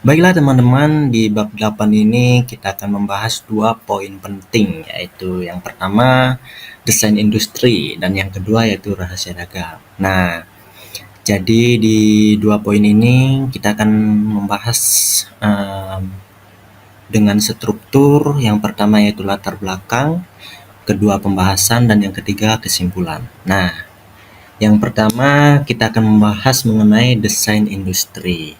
Baiklah teman-teman, di bab 8 ini kita akan membahas dua poin penting, yaitu yang pertama desain industri dan yang kedua yaitu rahasia dagang. Nah, jadi di dua poin ini kita akan membahas em, dengan struktur. Yang pertama yaitu latar belakang, kedua pembahasan, dan yang ketiga kesimpulan. Nah, yang pertama kita akan membahas mengenai desain industri.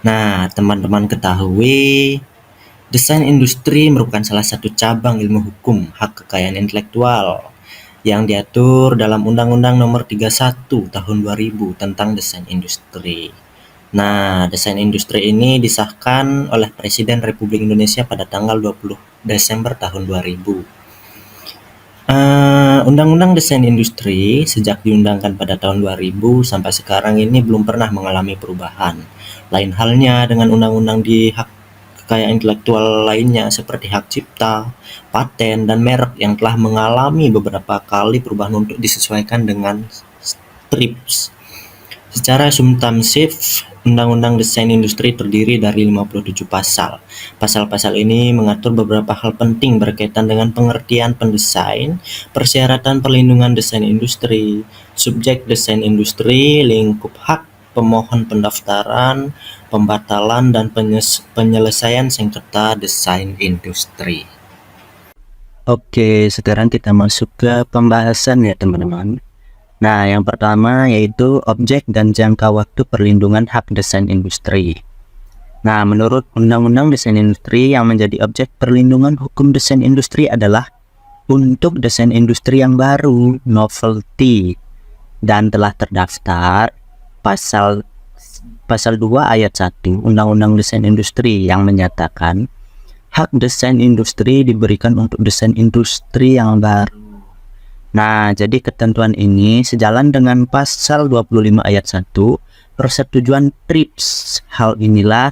Nah, teman-teman ketahui, desain industri merupakan salah satu cabang ilmu hukum hak kekayaan intelektual yang diatur dalam Undang-Undang Nomor 31 Tahun 2000 tentang desain industri. Nah, desain industri ini disahkan oleh Presiden Republik Indonesia pada tanggal 20 Desember tahun 2000. Undang-Undang Desain Industri sejak diundangkan pada tahun 2000 sampai sekarang ini belum pernah mengalami perubahan. Lain halnya dengan undang-undang di hak kekayaan intelektual lainnya seperti hak cipta, paten, dan merek yang telah mengalami beberapa kali perubahan untuk disesuaikan dengan TRIPS. Secara substansif, Undang-Undang Desain Industri terdiri dari 57 pasal. Pasal-pasal ini mengatur beberapa hal penting berkaitan dengan pengertian pendesain, persyaratan perlindungan desain industri, subjek desain industri, lingkup hak pemohon pendaftaran, pembatalan, dan penyelesaian sengketa desain industri. Oke, sekarang kita masuk ke pembahasan ya teman-teman. Nah, yang pertama yaitu objek dan jangka waktu perlindungan hak desain industri. Nah, menurut Undang-Undang Desain Industri yang menjadi objek perlindungan hukum desain industri adalah untuk desain industri yang baru, novelty, dan telah terdaftar pasal pasal 2 ayat 1 Undang-Undang Desain Industri yang menyatakan hak desain industri diberikan untuk desain industri yang baru. Nah, jadi ketentuan ini sejalan dengan pasal 25 ayat 1 persetujuan TRIPS. Hal inilah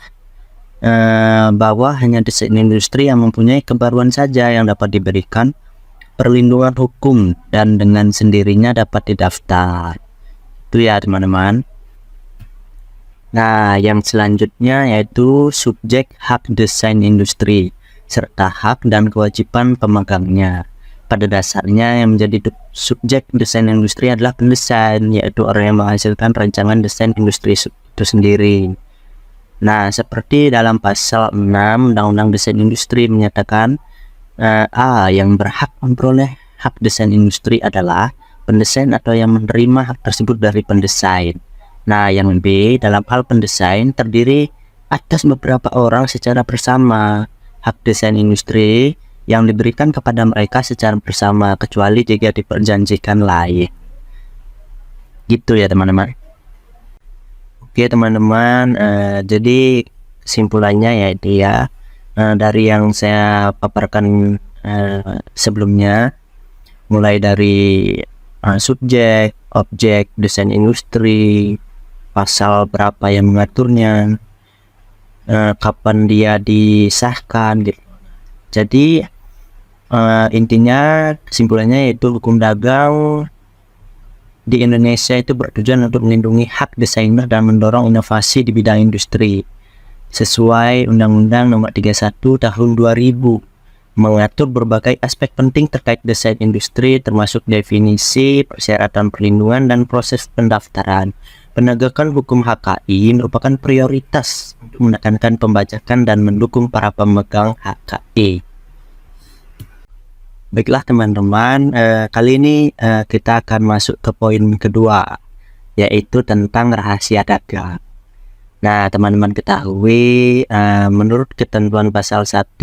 bahwa hanya desain industri yang mempunyai kebaruan saja yang dapat diberikan perlindungan hukum dan dengan sendirinya dapat didaftar. Itu ya teman-teman. Nah, yang selanjutnya yaitu subjek hak desain industri serta hak dan kewajiban pemegangnya. Pada dasarnya yang menjadi subjek desain industri adalah pendesain, yaitu orang yang menghasilkan rancangan desain industri itu sendiri. Nah, seperti dalam pasal 6 Undang-Undang Desain Industri menyatakan yang berhak memperoleh hak desain industri adalah pendesain atau yang menerima hak tersebut dari pendesain. Nah, yang B dalam hal pendesain terdiri atas beberapa orang secara bersama. Hak desain industri yang diberikan kepada mereka secara bersama kecuali jika diperjanjikan lain. Gitu ya teman-teman. Oke teman-teman, jadi kesimpulannya yaitu dari yang saya paparkan sebelumnya, mulai dari subjek, objek, desain industri, pasal berapa yang mengaturnya, kapan dia disahkan gitu. Jadi intinya kesimpulannya yaitu hukum dagang di Indonesia itu bertujuan untuk melindungi hak desainer dan mendorong inovasi di bidang industri sesuai Undang-Undang Nomor 31 Tahun 2000, mengatur berbagai aspek penting terkait desain industri termasuk definisi, persyaratan perlindungan, dan proses pendaftaran. Penegakan hukum HKI merupakan prioritas untuk menekankan pembajakan dan mendukung para pemegang HKI. Baiklah teman-teman, kali ini kita akan masuk ke poin kedua, yaitu tentang rahasia dagang. Nah, teman-teman ketahui, menurut ketentuan pasal 1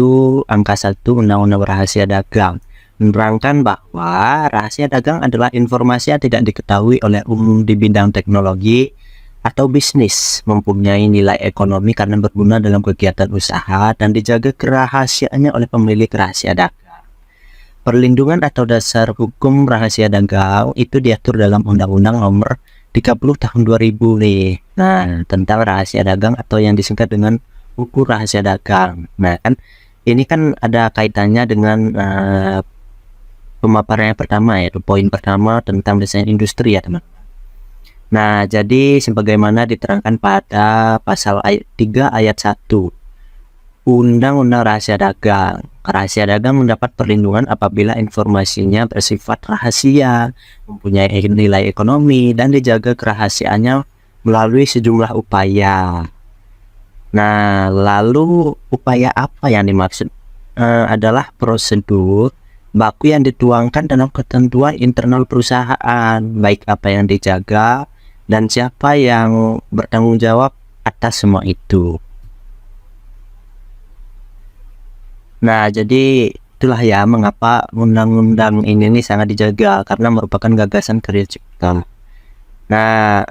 angka 1 Undang-Undang Rahasia Dagang, menerangkan bahwa rahasia dagang adalah informasi yang tidak diketahui oleh umum di bidang teknologi atau bisnis, mempunyai nilai ekonomi karena berguna dalam kegiatan usaha dan dijaga kerahasiaannya oleh pemilik rahasia dagang. Perlindungan atau dasar hukum rahasia dagang itu diatur dalam Undang-Undang Nomor 30 Tahun 2000 nih. Nah, tentang rahasia dagang atau yang disingkat dengan Buku Rahasia Dagang. Nah, kan ini kan ada kaitannya dengan pemaparan yang pertama, yaitu poin pertama tentang desain industri ya teman. Nah, jadi sebagaimana diterangkan pada pasal 3 ayat 1 Undang-Undang Rahasia Dagang. Rahasia dagang mendapat perlindungan apabila informasinya bersifat rahasia, mempunyai nilai ekonomi, dan dijaga kerahasiaannya melalui sejumlah upaya. Nah, lalu upaya apa yang dimaksud? Adalah prosedur baku yang dituangkan dalam ketentuan internal perusahaan, baik apa yang dijaga dan siapa yang bertanggung jawab atas semua itu. Nah, jadi itulah ya mengapa undang-undang ini nih sangat dijaga, karena merupakan gagasan karya cipta. Nah,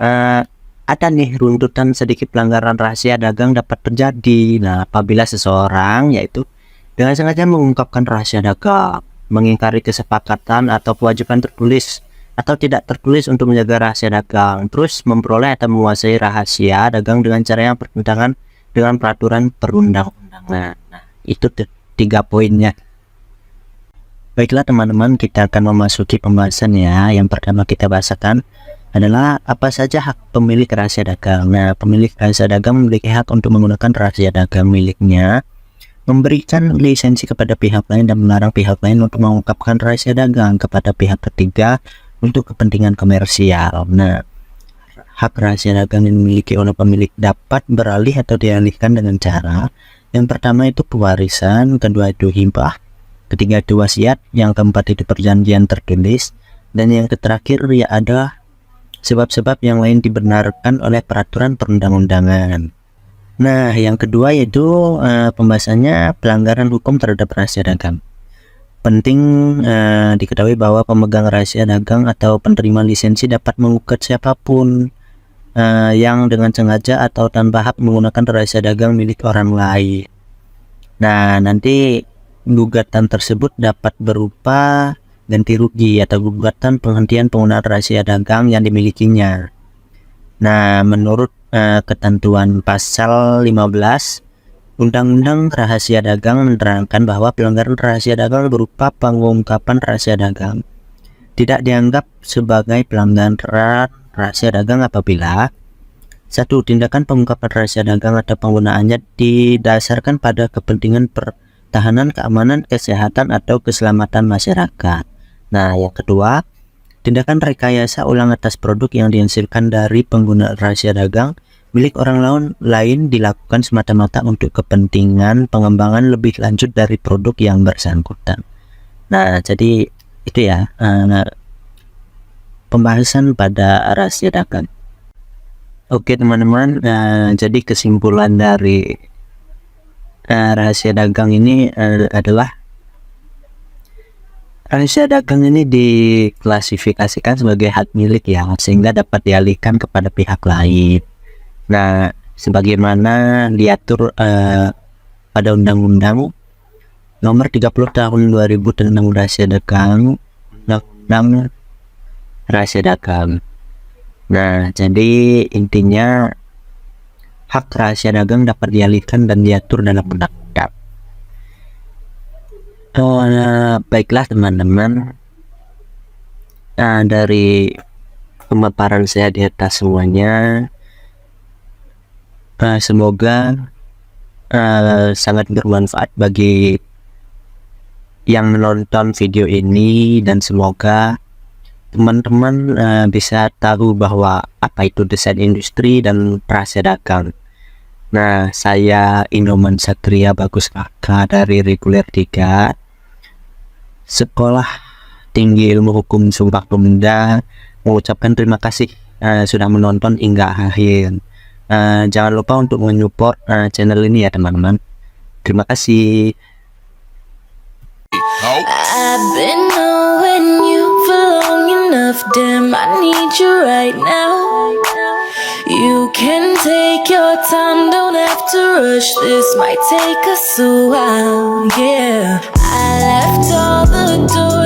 ada nih runtutan sedikit pelanggaran rahasia dagang dapat terjadi. Nah, apabila seseorang yaitu dengan sengaja mengungkapkan rahasia dagang, mengingkari kesepakatan atau kewajiban tertulis atau tidak tertulis untuk menjaga rahasia dagang, terus memperoleh atau menguasai rahasia dagang dengan cara yang bertentangan dengan peraturan perundang-undangan. Nah, itu 3 poinnya. Baiklah teman-teman, kita akan memasuki pembahasan ya. Yang pertama kita bahasakan adalah apa saja hak pemilik rahasia dagang. Nah, pemilik rahasia dagang memiliki hak untuk menggunakan rahasia dagang miliknya, memberikan lisensi kepada pihak lain, dan melarang pihak lain untuk mengungkapkan rahasia dagang kepada pihak ketiga untuk kepentingan komersial. Nah, hak rahasia dagang yang dimiliki oleh pemilik dapat beralih atau dialihkan dengan cara yang pertama itu pewarisan, kedua itu hibah, ketiga itu wasiat, yang keempat itu perjanjian tertulis, dan yang terakhir ya ada sebab-sebab yang lain dibenarkan oleh peraturan perundang-undangan. Nah, yang kedua yaitu pembahasannya pelanggaran hukum terhadap rahasia dagang. Penting diketahui bahwa pemegang rahasia dagang atau penerima lisensi dapat mengugat siapapun yang dengan sengaja atau tanpa hak menggunakan rahasia dagang milik orang lain. Nah, nanti gugatan tersebut dapat berupa ganti rugi atau gugatan penghentian penggunaan rahasia dagang yang dimilikinya. Nah, menurut ketentuan pasal 15 Undang-Undang Rahasia Dagang menerangkan bahwa pelanggaran rahasia dagang berupa pengungkapan rahasia dagang tidak dianggap sebagai pelanggaran rahasia dagang apabila 1. Tindakan pengungkapan rahasia dagang atau penggunaannya didasarkan pada kepentingan pertahanan, keamanan, kesehatan, atau keselamatan masyarakat. Nah, yang kedua, tindakan rekayasa ulang atas produk yang dihasilkan dari penggunaan rahasia dagang milik orang lain dilakukan semata-mata untuk kepentingan pengembangan lebih lanjut dari produk yang bersangkutan. Nah, jadi itu ya pembahasan pada rahasia dagang. Oke teman-teman, jadi kesimpulan dari rahasia dagang ini adalah rahasia dagang ini diklasifikasikan sebagai hak milik ya, sehingga dapat dialihkan kepada pihak lain. Nah, sebagaimana diatur pada Undang-Undang Nomor 30 Tahun 2000 tentang rahasia dagang, Undang-Undang Rahasia Dagang. Nah, jadi intinya hak rahasia dagang dapat dialihkan dan diatur dalam undang-undang. Baiklah teman-teman, dari pemaparan saya di atas semuanya, semoga sangat bermanfaat bagi yang menonton video ini, dan semoga teman-teman bisa tahu bahwa apa itu desain industri dan rahasia dagang. Nah, saya Inoman Satria Bagus Kakak dari Reguler 3 Sekolah Tinggi Ilmu Hukum Sumpah Pemuda mengucapkan terima kasih sudah menonton hingga akhir. Jangan lupa untuk menyupport channel ini ya teman-teman. Terima kasih. I've been knowing you for long enough, damn, I need you right now. You can take your time, don't have to rush, this might take us a while, yeah. I left all the doors